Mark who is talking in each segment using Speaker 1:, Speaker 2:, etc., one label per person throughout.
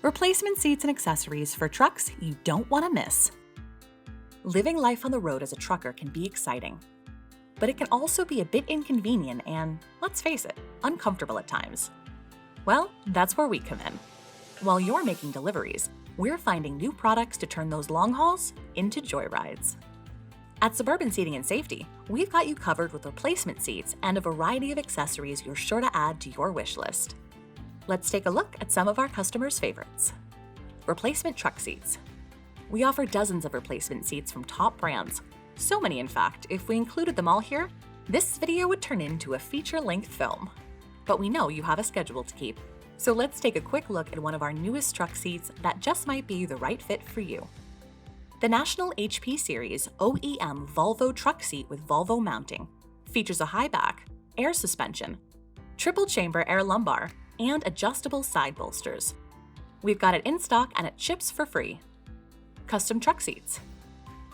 Speaker 1: Replacement seats and accessories for trucks you don't want to miss. Living life on the road as a trucker can be exciting, but it can also be a bit inconvenient and, let's face it, uncomfortable at times. Well, that's where we come in. While you're making deliveries, we're finding new products to turn those long hauls into joyrides. At Suburban Seating Safety, we've got you covered with replacement seats and a variety of accessories you're sure to add to your wish list. Let's take a look at some of our customers' favorites. Replacement truck seats. We offer dozens of replacement seats from top brands. So many, in fact, if we included them all here, this video would turn into a feature-length film. But we know you have a schedule to keep, so let's take a quick look at one of our newest truck seats that just might be the right fit for you. The National HP Series OEM Volvo truck seat with Volvo mounting features a high back, air suspension, triple chamber air lumbar, and adjustable side bolsters. We've got it in stock and it ships for free. Custom truck seats.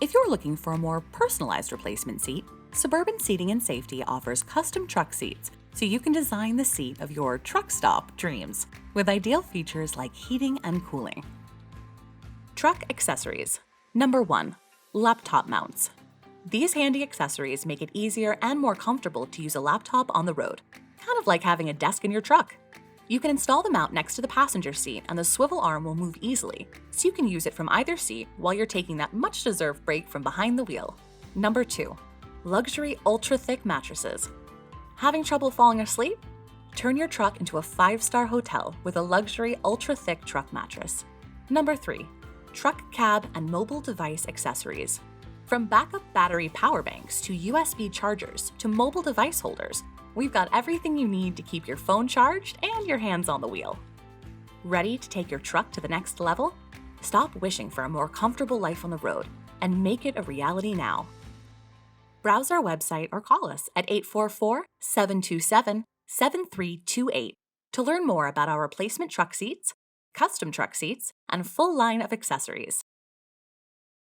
Speaker 1: If you're looking for a more personalized replacement seat, Suburban Seating Safety offers custom truck seats so you can design the seat of your truck stop dreams with ideal features like heating and cooling. Truck accessories. Number 1. Laptop mounts. These handy accessories make it easier and more comfortable to use a laptop on the road, kind of like having a desk in your truck. You can install the mount next to the passenger seat and the swivel arm will move easily, so you can use it from either seat while you're taking that much-deserved break from behind the wheel. Number 2. Luxury ultra-thick mattresses. Having trouble falling asleep? Turn your truck into a 5-star hotel with a luxury ultra-thick truck mattress. Number 3. Truck cab and mobile device accessories. From backup battery power banks to USB chargers to mobile device holders, we've got everything you need to keep your phone charged and your hands on the wheel. Ready to take your truck to the next level? Stop wishing for a more comfortable life on the road and make it a reality now. Browse our website or call us at 844-727-7328 to learn more about our replacement truck seats, custom truck seats, and full line of accessories.